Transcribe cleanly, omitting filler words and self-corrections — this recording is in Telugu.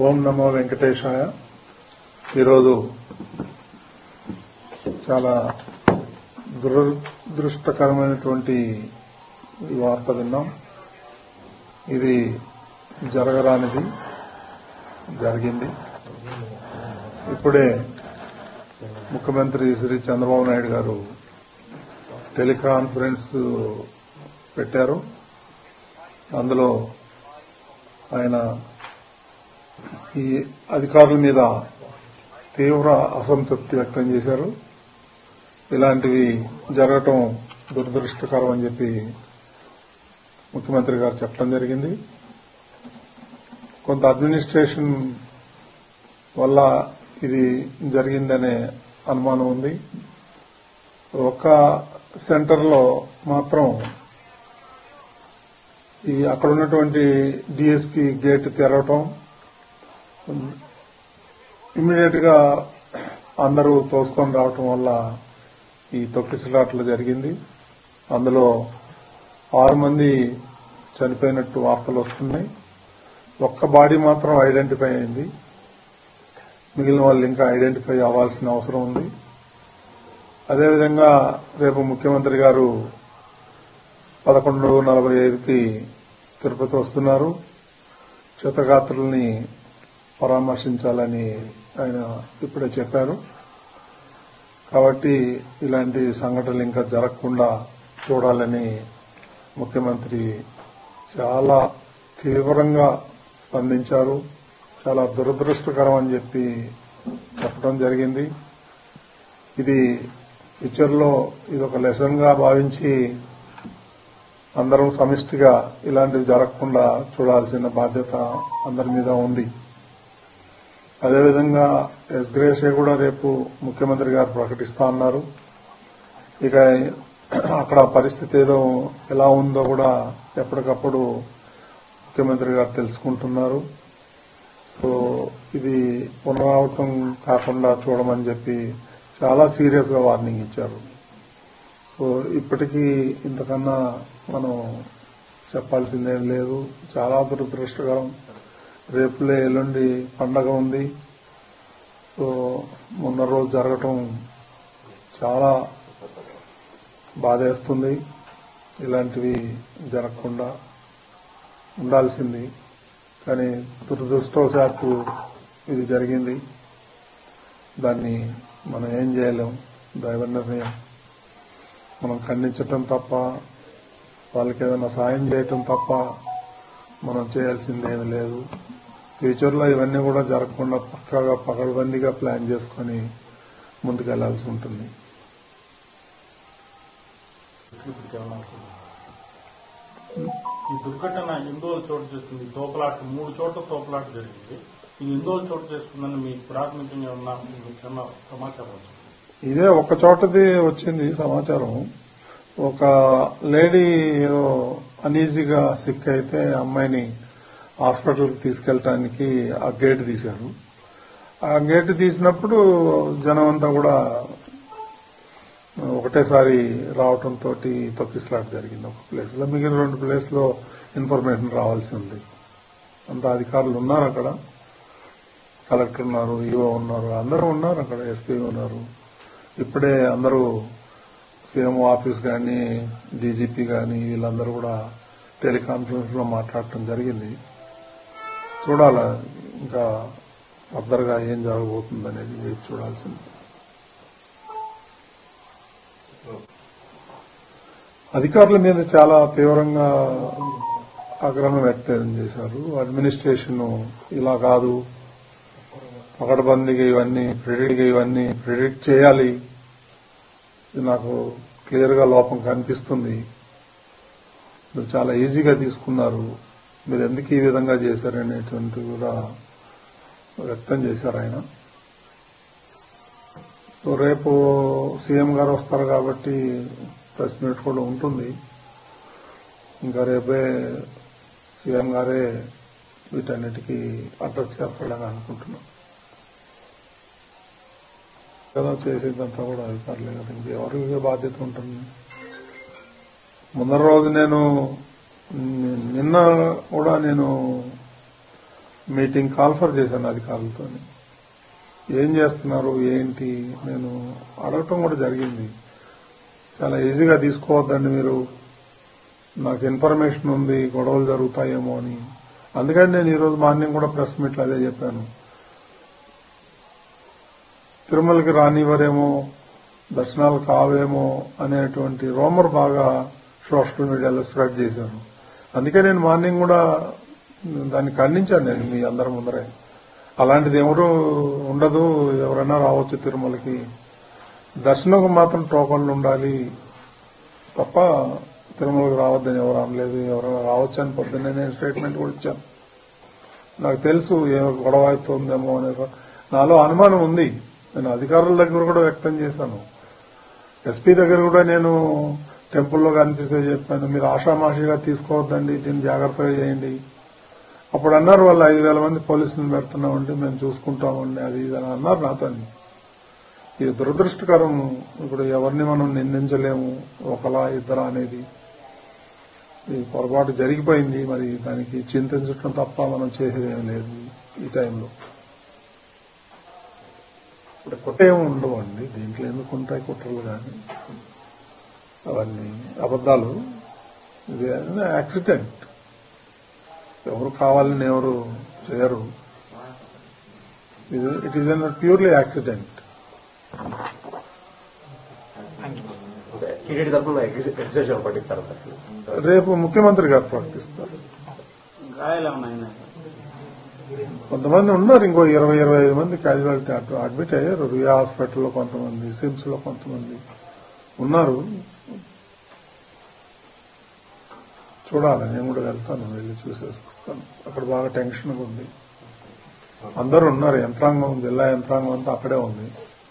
ఓం నమో వెంకటేశాయ. ఈరోజు చాలా దురదృష్టకరమైనటువంటి వార్త విన్నాం. ఇది జరగరానిది జరిగింది. ఇప్పుడే ముఖ్యమంత్రి శ్రీ చంద్రబాబు నాయుడు గారు టెలికాన్ఫరెన్స్ పెట్టారు. అందులో ఆయన ఈ అధికారుల మీద తీవ్ర అసంతృప్తి వ్యక్తం చేశారు. ఇలాంటివి జరగటం దురదృష్టకరం అని చెప్పి ముఖ్యమంత్రి గారు చెప్పడం జరిగింది. కొంత అడ్మినిస్ట్రేషన్ వల్ల ఇది జరిగిందనే అనుమానం ఉంది. ఒక్క సెంటర్లో మాత్రం అక్కడ ఉన్నటువంటి డిఎస్పీ గేట్ తెరవటం, ఇమ్మీడియట్ గా అందరూ తోసుకొని రావటం వల్ల ఈ తొక్కిసలాట్లు జరిగింది. అందులో 6 మంది చనిపోయినట్టు వార్తలు వస్తున్నాయి. ఒక్క బాడీ మాత్రం ఐడెంటిఫై అయింది. మిగిలిన వాళ్ళు ఇంకా ఐడెంటిఫై అవ్వాల్సిన అవసరం ఉంది. అదేవిధంగా రేపు ముఖ్యమంత్రి గారు 11:45కి తిరుపతి వస్తున్నారు. క్షతగాత్రుల్ని పరామర్శించాలని ఆయన ఇప్పుడే చెప్పారు. కాబట్టి ఇలాంటి సంఘటనలు ఇంకా జరగకుండా చూడాలని ముఖ్యమంత్రి చాలా తీవ్రంగా స్పందించారు. చాలా దురదృష్టకరం అని చెప్పి చెప్పడం జరిగింది. ఇది ఫ్యూచర్లో ఇదొక లెసన్ గా భావించి అందరం సమిష్టిగా ఇలాంటివి జరగకుండా చూడాల్సిన బాధ్యత అందరి మీద ఉంది. అదేవిధంగా ఎస్గ్రేషియా కూడా రేపు ముఖ్యమంత్రి గారు ప్రకటిస్తా అన్నారు. ఇక అక్కడ పరిస్థితి ఎలా ఉందో కూడా ఎప్పటికప్పుడు ముఖ్యమంత్రి గారు తెలుసుకుంటున్నారు. సో ఇది పునరావృతం కాకుండా చూడమని చెప్పి చాలా సీరియస్ గా వార్నింగ్ ఇచ్చారు. సో ఇప్పటికీ ఇంతకన్నా మనం చెప్పాల్సిందేం లేదు. చాలా దురదృష్టకరం. రేపులే ఎల్లుండి పండగ ఉంది. సో మొన్న రోజు జరగటం చాలా బాధేస్తుంది. ఇలాంటివి జరగకుండా ఉండాల్సింది, కానీ దురదృష్టవశాత్తు ఇది జరిగింది. దాన్ని మనం ఏం చేయలేం. దైవ నిర్ణయం. మనం ఖండించటం తప్ప, వాళ్ళకి ఏదైనా సాయం చేయటం తప్ప మనం చేయాల్సిందేమీ లేదు. ఫ్యూచర్లో ఇవన్నీ కూడా జరగకుండా పక్కాగా పకడ్బందీగా ప్లాన్ చేసుకుని ముందుకెళ్లాల్సి ఉంటుంది. ఈ దుర్ఘటన ఇందోలు చోటు చేసుకుంది. తోపలాట 3 చోట్ల తోపలాట జరిగింది. ఈ ఇందోలు చోటు చేసుకుందని మీకు ప్రాథమికంగా ఉన్న సమాచారం? ఇదే ఒక చోటది వచ్చింది సమాచారం. ఒక లేడీ ఏదో అనీజీగా సిక్ అయితే అమ్మాయిని హాస్పిటల్కి తీసుకెళ్ళటానికి ఆ గేట్ తీశారు. ఆ గేట్ తీసినప్పుడు జనం అంతా కూడా ఒకటేసారి రావటంతో తొక్కిసలాట జరిగింది ఒక ప్లేస్ లో. మిగిలిన 2 ప్లేస్ లో ఇన్ఫర్మేషన్ రావాల్సి ఉంది. అంత అధికారులు ఉన్నారు అక్కడ. కలెక్టర్ ఉన్నారు, ఈఓ ఉన్నారు, అందరూ ఉన్నారు అక్కడ, ఎస్పీ ఉన్నారు. ఇప్పుడే అందరూ సీఎం ఆఫీస్ కానీ డీజీపీ కానీ వీళ్ళందరూ కూడా టెలికాన్ఫరెన్స్ లో మాట్లాడటం జరిగింది. చూడాలా ఇంకా ఫర్దర్ గా ఏం జరగబోతుంది అనేది వేచి చూడాల్సింది. అధికారుల మీద చాలా తీవ్రంగా ఆగ్రహం వ్యక్తం చేశారు. అడ్మినిస్ట్రేషన్ ఇలా కాదు, పకడ్బందీగా ఇవన్నీ ప్రిడిక్ట్ చేయాలి. ఇది నాకు క్లియర్ గా లోపం కనిపిస్తుంది. మీరు చాలా ఈజీగా తీసుకున్నారు, మీరు ఎందుకు ఈ విధంగా చేశారనేటువంటి కూడా వ్యక్తం చేశారు ఆయన. సో రేపు సీఎం గారు వస్తారు కాబట్టి ప్రెస్ మీట్ కూడా ఉంటుంది. ఇంకా రేపే సీఎం గారే వీటన్నిటికీ అడ్రస్ చేస్తాడని అనుకుంటున్నాం. కదా చేసేదంతా కూడా అధికారులే కదా, ఇంకెవరికి బాధ్యత ఉంటుంది. ముందర రోజు నిన్న కూడా నేను మీటింగ్ కాల్ఫర్ చేశాను అధికారులతో. ఏం చేస్తున్నారు ఏంటి నేను అడగటం కూడా జరిగింది. చాలా ఈజీగా తీసుకోవద్దండి మీరు, నాకు ఇన్ఫర్మేషన్ ఉంది గొడవలు జరుగుతాయేమో అని. అందుకని నేను ఈరోజు మార్నింగ్ కూడా ప్రెస్ మీట్లో అదే చెప్పాను. తిరుమలకి రానివ్వరేమో, దర్శనాలు కావేమో అనేటువంటి రూమర్ బాగా సోషల్ మీడియాలో స్ప్రెడ్ చేశారు. అందుకే నేను మార్నింగ్ కూడా దాన్ని ఖండించాను నేను మీ అందరి ముందరే. అలాంటిది ఎవరు ఉండదు, ఎవరైనా రావచ్చు తిరుమలకి, దర్శనంకు మాత్రం టోకన్లు ఉండాలి తప్ప తిరుమలకు రావద్దని ఎవరు అనలేదు. ఎవరైనా రావచ్చు అని పొద్దున్నే నేను స్టేట్మెంట్ కూడా ఇచ్చాను. నాకు తెలుసు ఏ గొడవ అవుతుందేమో అనే నాలో అనుమానం ఉంది. నేను అధికారుల దగ్గర కూడా వ్యక్తం చేశాను. ఎస్పీ దగ్గర కూడా నేను టెంపుల్లో కనిపిస్తే చెప్పాను, మీరు ఆషామాషిగా తీసుకోవద్దండి, దీన్ని జాగ్రత్తగా చేయండి. అప్పుడు అన్నారు వాళ్ళు 5,000 మంది పోలీసులను పెడుతున్నామండి, మేము చూసుకుంటామండి, అది ఇది అని అన్నారు నాతో. ఇది దురదృష్టకరం. ఇప్పుడు ఎవరిని మనం నిందించలేము, ఒకలా ఇద్దరా అనేది. ఈ పొరపాటు జరిగిపోయింది, మరి దానికి చింతించడం తప్ప మనం చేసేదేం లేదు ఈ టైంలో. ఇప్పుడు కుట్రేమి ఉండవండి దీంట్లో, ఎందుకు ఉంటాయి కుట్రలు కానీ అవన్నీ అబద్దాలు. ఇది యాక్సిడెంట్, ఎవరు కావాలని ఎవరు చేయరు. It is an purely accident. TTD తరఫున ఎగ్జిబిషన్ పట్టిస్తారు సార్. రేపు ముఖ్యమంత్రి గారు ప్రకటిస్తారు. కొంతమంది ఉన్నారు, ఇంకో 20-25 మంది క్యాజువాలిటీ అడ్మిట్ అయ్యారు. రియా హాస్పిటల్లో కొంతమంది, సిమ్స్ లో కొంతమంది ఉన్నారు. చూడాలి, నేను కూడా వెళ్తాను, వెళ్ళి చూసేసి వస్తాను. అక్కడ బాగా టెన్షన్గా ఉంది. అందరూ ఉన్నారు, యంత్రాంగం, జిల్లా యంత్రాంగం అంతా అక్కడే ఉంది.